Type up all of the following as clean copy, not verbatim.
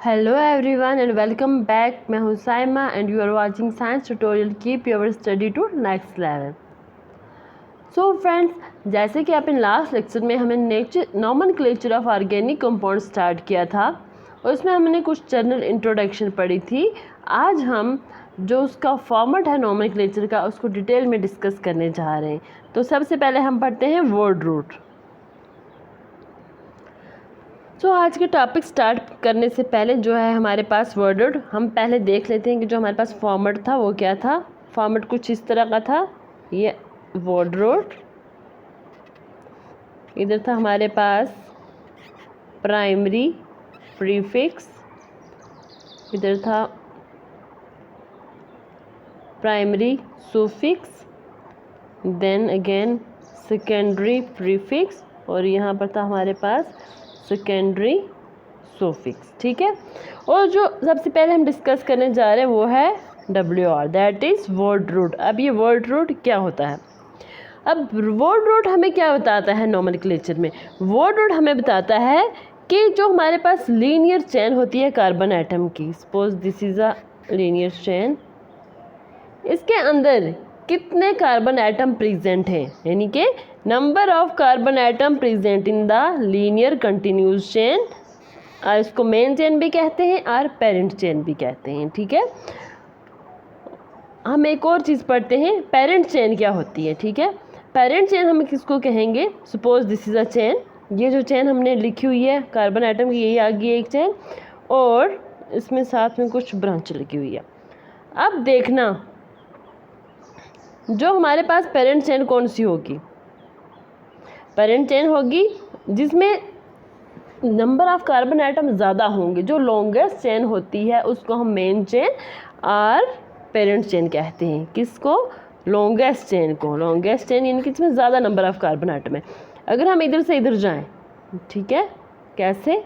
Hello everyone and welcome back. मैं हूँ Saima and you are watching science tutorial. Keep your study to next level. So friends, जैसे कि आपने last lecture में हमें nomenclature of organic compound start किया था और उसमें हमने कुछ जनरल इंट्रोडक्शन पढ़ी थी। आज हम जो उसका फॉर्मेट है नॉमेनक्लेचर का उसको डिटेल में डिस्कस करने जा रहे हैं। तो सबसे पहले हम पढ़ते हैं वर्ड रूट। तो आज के टॉपिक स्टार्ट करने से पहले जो है हमारे पास वर्ड रूट, हम पहले देख लेते हैं कि जो हमारे पास फॉर्मेट था वो क्या था। फॉर्मेट कुछ इस तरह का था। ये वर्ड रूट, इधर था हमारे पास प्राइमरी प्रीफिक्स, इधर था primary suffix, then again secondary prefix और यहाँ पर था हमारे पास सेकेंडरी सुफिक्स। ठीक है, और जो सबसे पहले हम डिस्कस करने जा रहे हैं वो है WR, that is word root. अब ये वर्ड रूट क्या होता है? अब वर्ड रूट हमें क्या बताता है नॉमेनक्लेचर में? वर्ड रूट हमें बताता है कि जो हमारे पास लीनियर चेन होती है कार्बन एटम की, suppose this is a linear chain, इसके अंदर कितने कार्बन एटम प्रेजेंट हैं, यानी कि number of carbon atom present in the linear continuous chain. और इसको मेन चेन भी कहते हैं और पेरेंट चेन भी कहते हैं। ठीक है, हम एक और चीज़ पढ़ते हैं, पेरेंट चेन क्या होती है। ठीक है, पेरेंट चेन हम किसको कहेंगे? Suppose this is a chain, ये जो चेन हमने लिखी हुई है कार्बन एटम की, यही आ गई एक चेन और इसमें साथ में कुछ ब्रांच लगी हुई है। अब देखना जो हमारे पास पेरेंट चेन कौन सी होगी? पेरेंट चेन होगी जिसमें नंबर ऑफ कार्बन एटम ज़्यादा होंगे। जो लॉन्गेस्ट चेन होती है उसको हम मेन चेन और पेरेंट चेन कहते हैं। किसको? लॉन्गेस्ट चेन को। लॉन्गेस्ट चेन यानी कि इसमें ज़्यादा नंबर ऑफ कार्बन एटम है। अगर हम इधर से इधर जाएं, ठीक है, कैसे?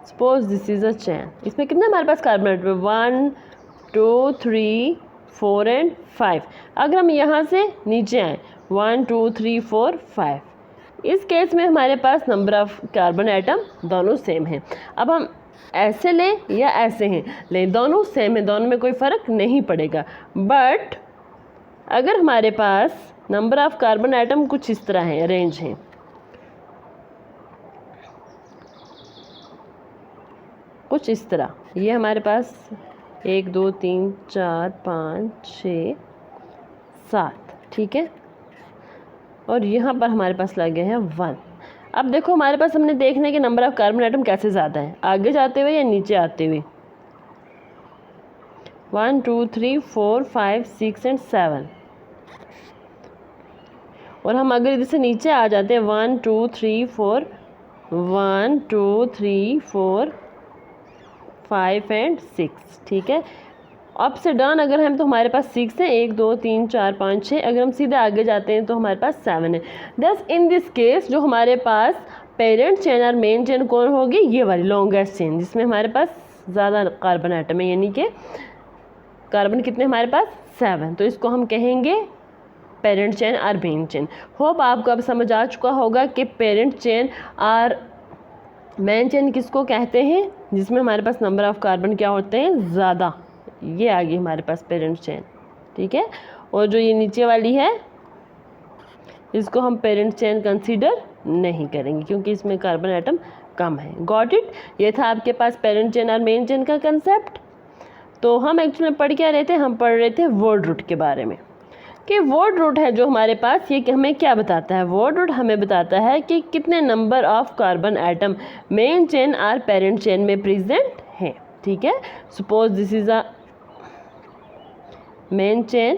Suppose this is a chain, इसमें कितने हमारे पास कार्बन एटम है? 1 2 3 4 एंड 5। अगर हम यहाँ से नीचे आएँ 1 2 3 4 5, इस केस में हमारे पास नंबर ऑफ कार्बन एटम दोनों सेम हैं। अब हम ऐसे लें या ऐसे हैं लें, दोनों सेम है, दोनों में कोई फ़र्क नहीं पड़ेगा। बट अगर हमारे पास नंबर ऑफ कार्बन एटम कुछ इस तरह है, रेंज है, कुछ इस तरह, ये हमारे पास 1 2 3 4 5 6 7, ठीक है, और यहाँ पर हमारे पास लगे हैं 1। अब देखो हमारे पास हमने देखना है कि नंबर ऑफ कार्बन एटम कैसे ज़्यादा है, आगे जाते हुए या नीचे आते हुए। 1 2 3 4 5 6 एंड 7, और हम अगर इधर से नीचे आ जाते हैं 1 2 3 4 1 2 3 4 5 एंड 6, ठीक है। अप से डाउन अगर हम तो हमारे पास 6 है, 1 2 3 4 5 6। अगर हम सीधे आगे जाते हैं तो हमारे पास 7 है। दस इन दिस केस जो हमारे पास पेरेंट चेन और मेन चेन कौन होगी? ये वाली लॉन्गेस्ट चेन, जिसमें हमारे पास ज़्यादा कार्बन एटम है, यानी कि कार्बन कितने हमारे पास? 7। तो इसको हम कहेंगे पेरेंट चेन और मेन चेन। होप आपको अब समझ आ चुका होगा कि पेरेंट चेन और मेन चेन किसको कहते हैं, जिसमें हमारे पास नंबर ऑफ कार्बन क्या होते हैं? ज़्यादा। ये आ गई हमारे पास पेरेंट चेन, ठीक है। और जो ये नीचे वाली है इसको हम पेरेंट चेन कंसीडर नहीं करेंगे क्योंकि इसमें कार्बन एटम कम है। Got it? ये था आपके पास पेरेंट चेन और मेन चेन का कंसेप्ट। तो हम एक्चुअली पढ़ क्या रहे थे? हम पढ़ रहे थे वर्ड रूट के बारे में, कि वर्ड रूट है जो हमारे पास, ये कि हमें क्या बताता है? वर्ड रूट हमें बताता है कि कितने number of carbon atom main chain और पेरेंट चेन में प्रेजेंट हैं, ठीक है। Suppose this is a main chain.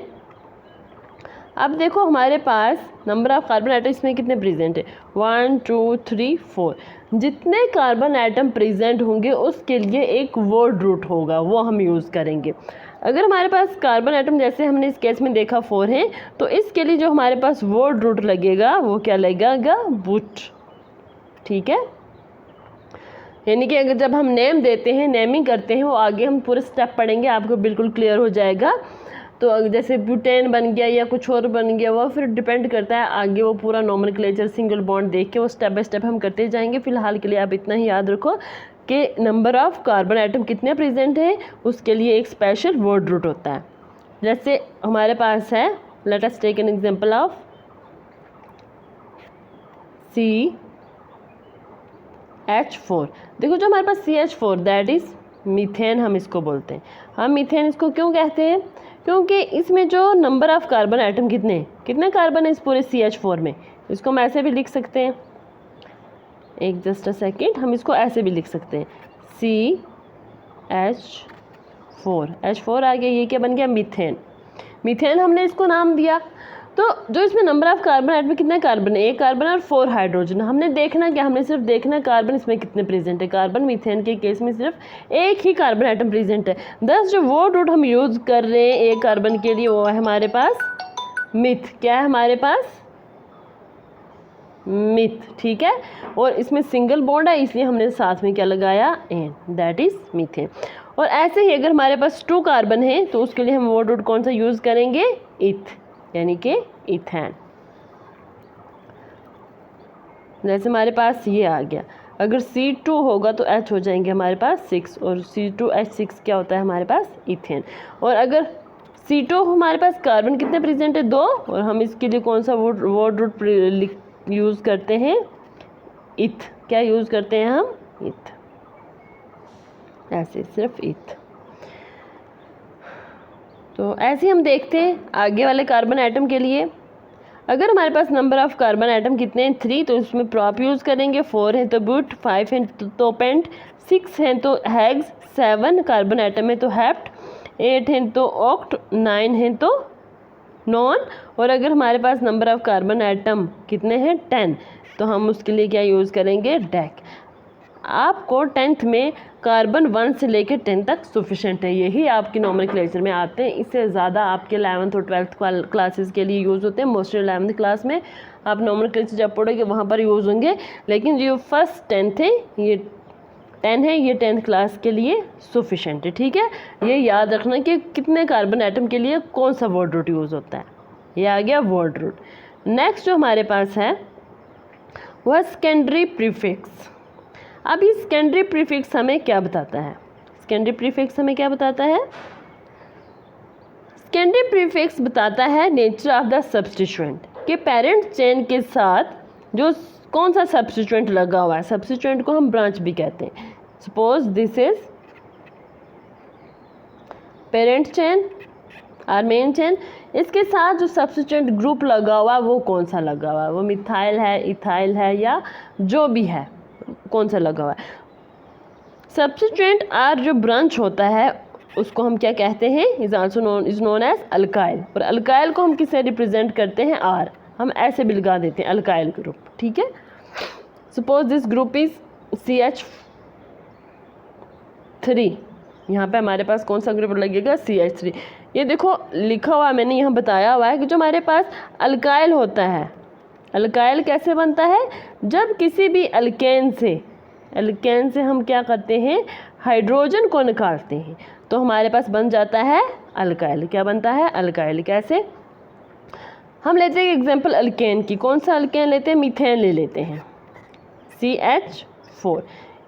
अब देखो हमारे पास नंबर ऑफ कार्बन एटम इसमें कितने प्रेजेंट है? 1 2 3 4। जितने कार्बन एटम प्रेजेंट होंगे उसके लिए एक वर्ड रूट होगा, वो हम यूज़ करेंगे। अगर हमारे पास कार्बन एटम जैसे हमने इस केस में देखा 4 है, तो इसके लिए जो हमारे पास वर्ड रूट लगेगा वो क्या लगेगा? बुट, ठीक है। यानी कि अगर जब हम नेम देते हैं, नेमिंग करते हैं, वो आगे हम पूरे स्टेप पढ़ेंगे, आपको बिल्कुल क्लियर हो जाएगा। तो जैसे ब्यूटेन बन गया या कुछ और बन गया, वो फिर डिपेंड करता है आगे वो पूरा नॉमेनक्लेचर सिंगल बॉन्ड देख के वो स्टेप बाय स्टेप हम करते जाएंगे। फिलहाल के लिए आप इतना ही याद रखो कि नंबर ऑफ कार्बन आइटम कितने प्रेजेंट हैं उसके लिए एक स्पेशल वर्ड रूट होता है। जैसे हमारे पास है, let us take an example of CH4। देखो जो हमारे पास CH4 दैट इज़ मीथेन, हम इसको बोलते हैं। हम मीथेन इसको क्यों कहते हैं? क्योंकि इसमें जो नंबर ऑफ कार्बन आइटम कितने कार्बन है इस पूरे CH4 में, इसको हम ऐसे भी लिख सकते हैं, एक जस्ट अ सेकेंड, हम इसको ऐसे भी लिख सकते हैं CH4, H4 आ गया, ये क्या बन गया? मीथेन। मीथेन हमने इसको नाम दिया। तो जो इसमें नंबर ऑफ कार्बन आइटम कितने कार्बन है? 1 कार्बन और 4 हाइड्रोजन। हमने देखना क्या, हमने सिर्फ देखना कार्बन इसमें कितने प्रेजेंट है। कार्बन मीथेन के केस में सिर्फ एक ही कार्बन आइटम प्रेजेंट है। थस जो वर्ड रूट हम यूज़ कर रहे हैं 1 कार्बन के लिए वो है हमारे पास मिथ। क्या है हमारे पास? मिथ, ठीक है। और इसमें सिंगल बॉन्ड है इसलिए हमने साथ में क्या लगाया? Ane, that is methane. और ऐसे ही अगर हमारे पास 2 कार्बन है तो उसके लिए हम वर्ड रूट कौन सा यूज़ करेंगे? इथ, यानी कि इथेन। जैसे हमारे पास ये आ गया, अगर C2 होगा तो H हो जाएंगे हमारे पास 6, और C2H6 क्या होता है हमारे पास? इथेन। और अगर C2 हमारे पास कार्बन कितने प्रेजेंट है? 2, और हम इसके लिए कौन सा वर्ड रूट यूज़ करते हैं? इथ। क्या यूज़ करते हैं हम? इथ, ऐसे सिर्फ इथ। तो ऐसे हम देखते हैं आगे वाले कार्बन आइटम के लिए। अगर हमारे पास नंबर ऑफ कार्बन आइटम कितने हैं? 3, तो इसमें प्रॉप यूज़ करेंगे। 4 है तो बुट, 5 है तो पेंट, 6 है तो हेग्स, 7 कार्बन आइटम है तो हेप्ट, 8 है तो ऑक्ट, 9 है तो नॉन। और अगर हमारे पास नंबर ऑफ कार्बन आइटम कितने हैं? 10, तो हम उसके लिए क्या यूज़ करेंगे? डेक। आपको 10th में कार्बन 1 से लेकर 10 तक सफिशेंट है, यही आपकी नॉमेनक्लेचर में आते हैं। इससे ज़्यादा आपके 11th और 12th क्लासेस के लिए यूज़ होते हैं। मोस्टली 11th क्लास में आप नॉमेनक्लेचर जब पढ़ोगे वहाँ पर यूज़ होंगे, लेकिन जो फर्स्ट 10th है, ये 10 है, ये 10th क्लास के लिए सफिशेंट है, ठीक है। ये याद रखना कि कितने कार्बन आइटम के लिए कौन सा वर्ड रूट यूज़ होता है। ये आ गया वर्ड रूट। नेक्स्ट जो हमारे पास है वह सेकेंडरी प्रीफिक्स। अब ये सेकेंडरी प्रीफिक्स हमें क्या बताता है? सेकेंडरी प्रीफिक्स हमें क्या बताता है? सेकेंडरी प्रीफिक्स बताता है नेचर ऑफ द सब्स्टिट्यूएंट, कि पेरेंट चेन के साथ जो कौन सा सब्स्टिट्यूएंट लगा हुआ है। सब्स्टिट्यूएंट को हम ब्रांच भी कहते हैं। Suppose this is parent chain और मेन चेन, इसके साथ जो सब्स्टिट्यूएंट ग्रुप लगा हुआ है वो कौन सा लगा हुआ है? वो मिथाइल है, इथाइल है, या जो भी है, कौन सा लगा हुआ है? सब्स्टिट्यूएंट आर जो ब्रांच होता है उसको हम क्या कहते हैं? Is known as alkyl. और अल्काइल को हम किससे रिप्रेजेंट करते हैं? आर। हम ऐसे भी लगा देते हैं अल्काइल ग्रुप, ठीक है। Suppose this group is CH3, यहाँ पे हमारे पास कौन सा ग्रुप लगेगा? CH3। ये देखो लिखा हुआ मैंने यहाँ बताया हुआ है कि जो हमारे पास अल्काइल होता है, अल्काइल कैसे बनता है? जब किसी भी अल्केन से हम क्या करते हैं? हाइड्रोजन को निकालते हैं, तो हमारे पास बन जाता है अल्काइल। क्या बनता है? अल्काइल। कैसे? हम लेते हैं एग्जांपल अल्केन की। कौन सा अल्केन लेते हैं? मीथेन ले लेते हैं, CH4।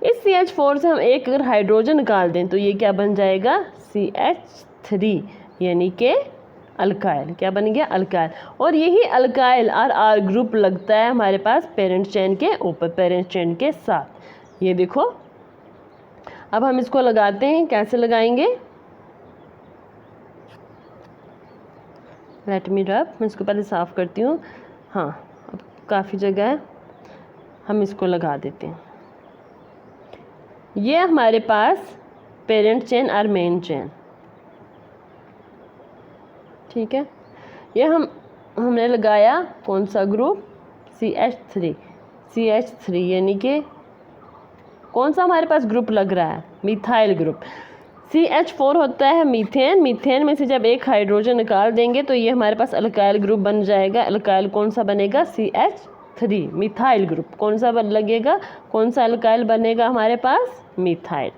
इस CH4 से हम एक अगर हाइड्रोजन निकाल दें तो ये क्या बन जाएगा? CH3, यानी कि अल्काइल। क्या बन गया? अल्काइल। और यही अल्काइल आर ग्रुप लगता है हमारे पास पेरेंट चेन के ऊपर, पेरेंट चेन के साथ। ये देखो, अब हम इसको लगाते हैं। कैसे लगाएंगे? लेट मी रब, मैं इसको पहले साफ़ करती हूँ। हाँ, अब काफ़ी जगह है, हम इसको लगा देते हैं। ये हमारे पास पेरेंट चेन और मेन चेन, ठीक है। ये हमने लगाया कौन सा ग्रुप? CH3, यानी कि कौन सा हमारे पास ग्रुप लग रहा है? Methyl group. CH4 होता है मीथेन। मीथेन में से जब एक हाइड्रोजन निकाल देंगे तो ये हमारे पास अल्काइल ग्रुप बन जाएगा। अल्काइल कौन सा बनेगा? CH3, methyl group. कौन सा लगेगा? कौन सा अल्काइल बनेगा हमारे पास? मिथाइल।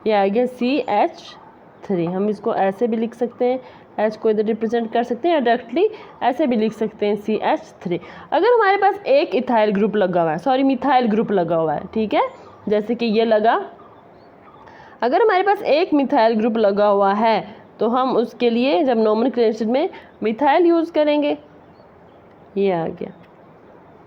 ये आ गया CH3। हम इसको ऐसे भी लिख सकते हैं, H को इधर रिप्रेजेंट कर सकते हैं या डायरेक्टली ऐसे भी लिख सकते हैं CH3। अगर हमारे पास एक इथाइल ग्रुप लगा हुआ है, सॉरी मिथाइल ग्रुप लगा हुआ है, ठीक है, जैसे कि ये लगा, अगर हमारे पास एक मिथाइल ग्रुप लगा हुआ है तो हम उसके लिए जब नॉमेनक्लेचर में मिथाइल यूज़ करेंगे, ये आ गया,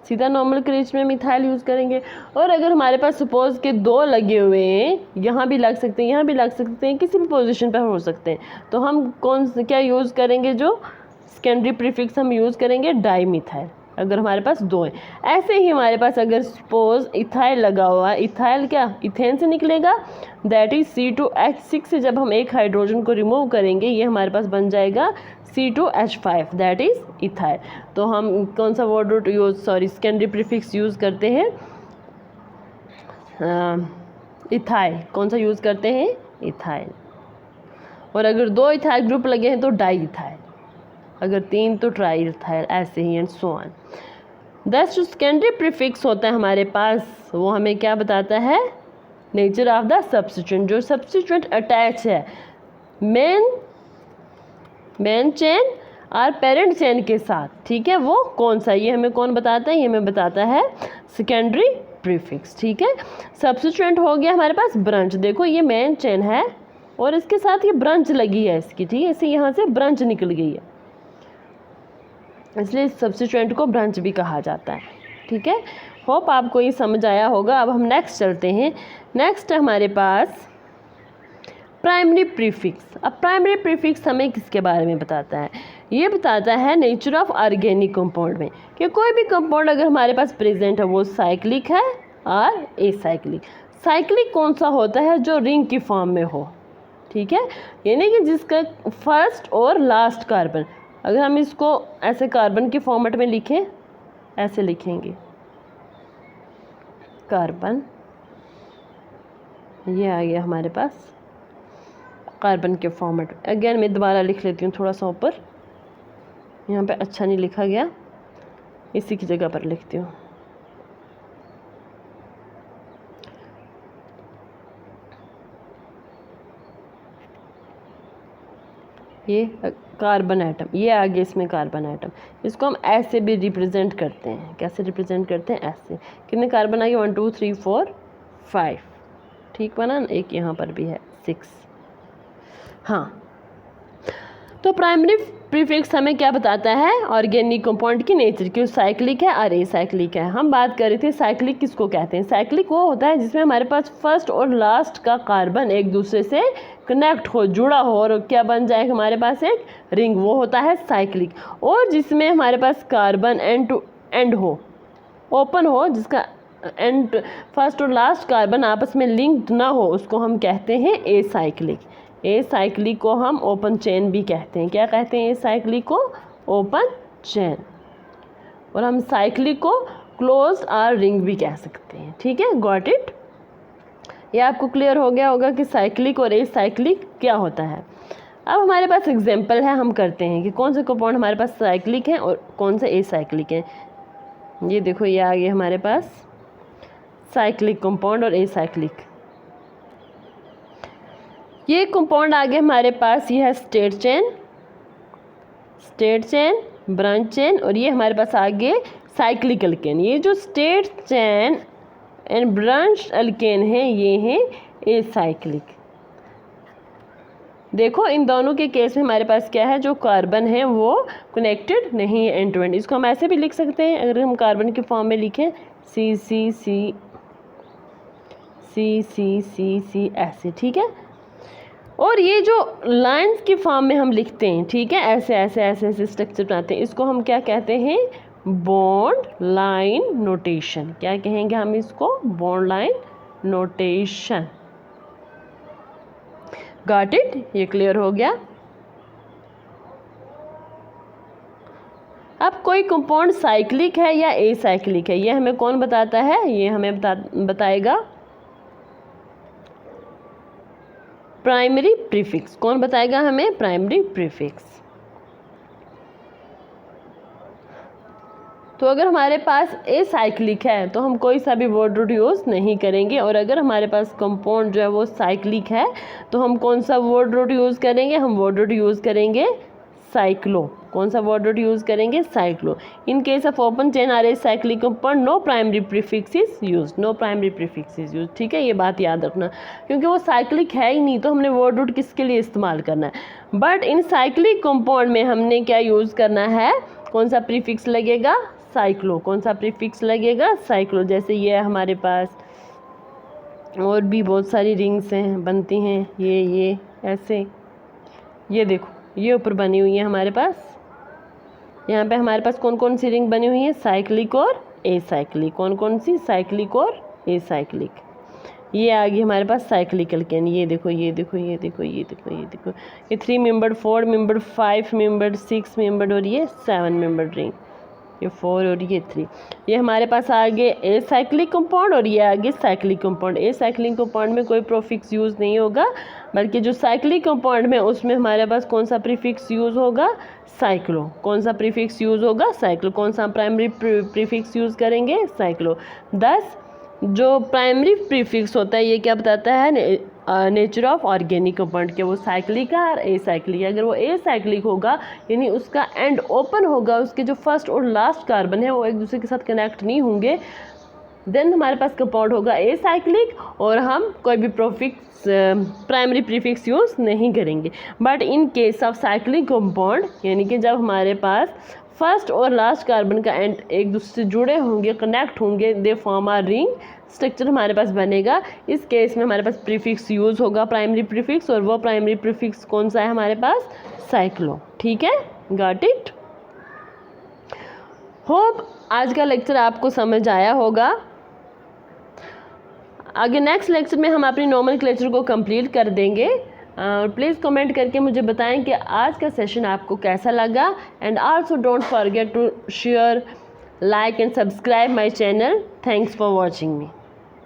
सीधा नॉमेनक्लेचर में मिथाइल यूज़ करेंगे। और अगर हमारे पास सपोज के दो लगे हुए हैं, यहाँ भी लग सकते हैं, यहाँ भी लग सकते हैं, किसी भी पोजीशन पर हो सकते हैं, तो हम क्या यूज़ करेंगे, जो सेकेंडरी प्रीफिक्स हम यूज़ करेंगे डाई मिथाइल, अगर हमारे पास दो हैं। ऐसे ही हमारे पास अगर सपोज इथाइल लगा हुआ है, इथाइल क्या इथेन से निकलेगा, दैट इज़ C2H6 से जब हम एक हाइड्रोजन को रिमूव करेंगे ये हमारे पास बन जाएगा C2H5, दैट इज़ इथाइल। तो हम कौन सा word root use, sorry secondary prefix use करते हैं, इथाइल। कौन सा यूज़ करते हैं, इथाइल। और अगर दो इथाइल ग्रुप लगे हैं तो डाई इथाइल, अगर तीन तो ट्राई इथाइल, ऐसे ही एंड सो ऑन। दस जो सेकेंडरी प्रीफिक्स होता है हमारे पास वो हमें क्या बताता है, नेचर ऑफ द सब्स्टिट्यूएंट। जो सब्स्टिट्यूएंट अटैच है मेन चेन और पेरेंट चेन के साथ, ठीक है, वो कौन सा, ये हमें कौन बताता है, ये हमें बताता है सेकेंडरी प्रीफिक्स, ठीक है। सब्स्टिट्यूएंट हो गया हमारे पास ब्रांच, देखो ये मेन चेन है और इसके साथ ये ब्रांच लगी है इसकी, ठीक है, इसे यहाँ से ब्रांच निकल गई है, इसलिए सब्स्टिट्यूएंट को ब्रांच भी कहा जाता है, ठीक है। होप आपको ये समझ आया होगा। अब हम नेक्स्ट चलते हैं। नेक्स्ट हमारे पास प्राइमरी प्रीफिक्स। अब प्राइमरी प्रीफिक्स हमें किसके बारे में बताता है, ये बताता है नेचर ऑफ ऑर्गेनिक कंपाउंड में, कि कोई भी कंपाउंड अगर हमारे पास प्रेजेंट है वो साइक्लिक है और एसाइक्लिक। साइक्लिक कौन सा होता है, जो रिंग की फॉर्म में हो, ठीक है, यानी कि जिसका फर्स्ट और लास्ट कार्बन, अगर हम इसको ऐसे कार्बन के फॉर्मेट में लिखें, ऐसे लिखेंगे कार्बन, ये आ गया हमारे पास कार्बन के फॉर्मेट। अगेन मैं दोबारा लिख लेती हूँ थोड़ा सा ऊपर, यहाँ पे अच्छा नहीं लिखा गया, इसी की जगह पर लिखती हूँ। ये कार्बन एटम, ये आगे इसमें कार्बन एटम, इसको हम ऐसे भी रिप्रेजेंट करते हैं। कैसे रिप्रेजेंट करते हैं, ऐसे। कितने कार्बन आगे, 1 2 3 4 5, ठीक बना, एक यहाँ पर भी है 6। हाँ, तो प्राइमरी प्रीफिक्स हमें क्या बताता है, ऑर्गेनिक कंपाउंड की नेचर की, साइक्लिक है और एसाइक्लिक है। हम बात कर रहे थे साइक्लिक किसको कहते हैं। साइक्लिक वो होता है जिसमें हमारे पास फर्स्ट और लास्ट का कार्बन एक दूसरे से कनेक्ट हो, जुड़ा हो, और क्या बन जाए हमारे पास एक रिंग, वो होता है साइक्लिक। और जिसमें हमारे पास कार्बन एंड टू एंड हो, ओपन हो, जिसका एंड फर्स्ट और लास्ट कार्बन आपस में लिंक्ड ना हो, उसको हम कहते हैं एसाइक्लिक। एसाइक्लिक को हम ओपन चेन भी कहते हैं। क्या कहते हैं एसाइक्लिक को, ओपन चेन। और हम साइक्लिक को क्लोज और रिंग भी कह सकते हैं, ठीक है, गॉट इट। ये आपको क्लियर हो गया होगा कि साइक्लिक और एसाइक्लिक क्या होता है। अब हमारे पास एग्जांपल है, हम करते हैं कि कौन से कंपाउंड हमारे पास साइक्लिक हैं और कौन से एसाइक्लिक हैं। ये देखो, ये आ गए हमारे पास साइक्लिक कंपाउंड और एसाइक्लिक। ये कंपाउंड आगे हमारे पास, ये है स्टेट चेन, ब्रांच चेन, और ये हमारे पास आगे साइक्लिक अल्केन। ये जो state chain and branch alkane है, ये है एसाइक्लिक। देखो इन दोनों के केस में हमारे पास क्या है, जो कार्बन है वो कनेक्टेड नहीं है एंड टू एंड। इसको हम ऐसे भी लिख सकते हैं, अगर हम कार्बन के फॉर्म में लिखें सी सी सी सी सी सी सी ऐसे, ठीक है। और ये जो लाइंस की फॉर्म में हम लिखते हैं, ठीक है, ऐसे ऐसे ऐसे ऐसे स्ट्रक्चर बनाते हैं, इसको हम क्या कहते हैं, बॉन्ड लाइन नोटेशन। क्या कहेंगे हम इसको, bond line notation. Got it, ये क्लियर हो गया। अब कोई कंपाउंड साइक्लिक है या एसाइक्लिक है, ये हमें कौन बताता है, ये हमें बताएगा प्राइमरी प्रीफिक्स। कौन बताएगा हमें, प्राइमरी प्रीफिक्स। तो अगर हमारे पास एसाइक्लिक है तो हम कोई सा भी वर्ड रूट यूज़ नहीं करेंगे, और अगर हमारे पास कंपाउंड जो है वो साइक्लिक है तो हम कौन सा वर्ड रूट यूज़ करेंगे, हम वर्ड रूट यूज़ करेंगे साइक्लो। कौन सा वर्ड रूट यूज़ करेंगे? Cyclo. In case of open chain RH cyclic compound no primary prefix is use, no primary prefix is use. ठीक है, ये बात याद रखना, क्योंकि वो साइक्लिक है ही नहीं तो हमने वर्ड रूट किसके लिए इस्तेमाल करना है। बट इन साइक्लिक कंपाउंड में हमने क्या यूज़ करना है? कौन सा प्रीफिक्स लगेगा? साइक्लो। कौन सा प्रीफिक्स लगेगा? साइक्लो। जैसे ये है हमारे पास, और भी बहुत सारी रिंग्स हैं बनती हैं, ये ऐसे, ये देखो ये ऊपर बनी हुई है हमारे पास। यहाँ पे हमारे पास कौन कौन सी रिंग बनी हुई है? साइक्लिक और ए साइक्लिक। कौन कौन सी? साइक्लिक और ए साइक्लिक। ये आ गई हमारे पास साइक्लिक एल्केन। ये देखो ये देखो ये देखो ये देखो ये देखो, ये 3 मेंबर्ड, 4 मेंबर्ड, 5 मेंबर्ड, 6 मेंबर्ड और ये 7 मेंबर्ड रिंग। ये 4 और ये 3। ये हमारे पास आ गए ए साइक्लिक कंपाउंड और ये आ गए cyclic compound. A cyclic compound में कोई प्रीफिक्स यूज़ नहीं होगा, बल्कि जो साइक्लिक कंपाउंड में उसमें हमारे पास कौन सा प्रीफिक्स यूज़ होगा? साइक्लो। कौन सा प्रीफिक्स यूज़ होगा? साइक्लो। कौन सा प्राइमरी प्रीफिक्स यूज़ करेंगे? साइक्लो। 10 जो प्राइमरी प्रीफिक्स होता है ये क्या बताता है? नेचर ऑफ ऑर्गेनिक कंपाउंड के वो साइक्लिक है और ए साइक्लिक है। अगर वो ए साइक्लिक होगा यानी उसका एंड ओपन होगा, उसके जो फर्स्ट और लास्ट कार्बन है वो एक दूसरे के साथ कनेक्ट नहीं होंगे, देन हमारे पास कंपाउंड होगा ए साइक्लिक और हम कोई भी प्रीफिक्स प्राइमरी प्रीफिक्स यूज़ नहीं करेंगे। But in case of cyclic compound यानी कि जब हमारे पास फर्स्ट और लास्ट कार्बन का एंड एक दूसरे से जुड़े होंगे, कनेक्ट होंगे, they form a ring structure हमारे पास बनेगा। इस केस में हमारे पास प्रीफिक्स यूज़ होगा, प्राइमरी प्रीफिक्स, और वो प्राइमरी प्रीफिक्स कौन सा है हमारे पास? साइक्लो। ठीक है, गॉट इट। होप आज का लेक्चर आपको समझ आया होगा। आगे नेक्स्ट लेक्चर में हम अपनी नोमेनक्लेचर को कंप्लीट कर देंगे। प्लीज़ कमेंट करके मुझे बताएं कि आज का सेशन आपको कैसा लगा, and also don't forget to share, like and subscribe my channel. Thanks for watching me.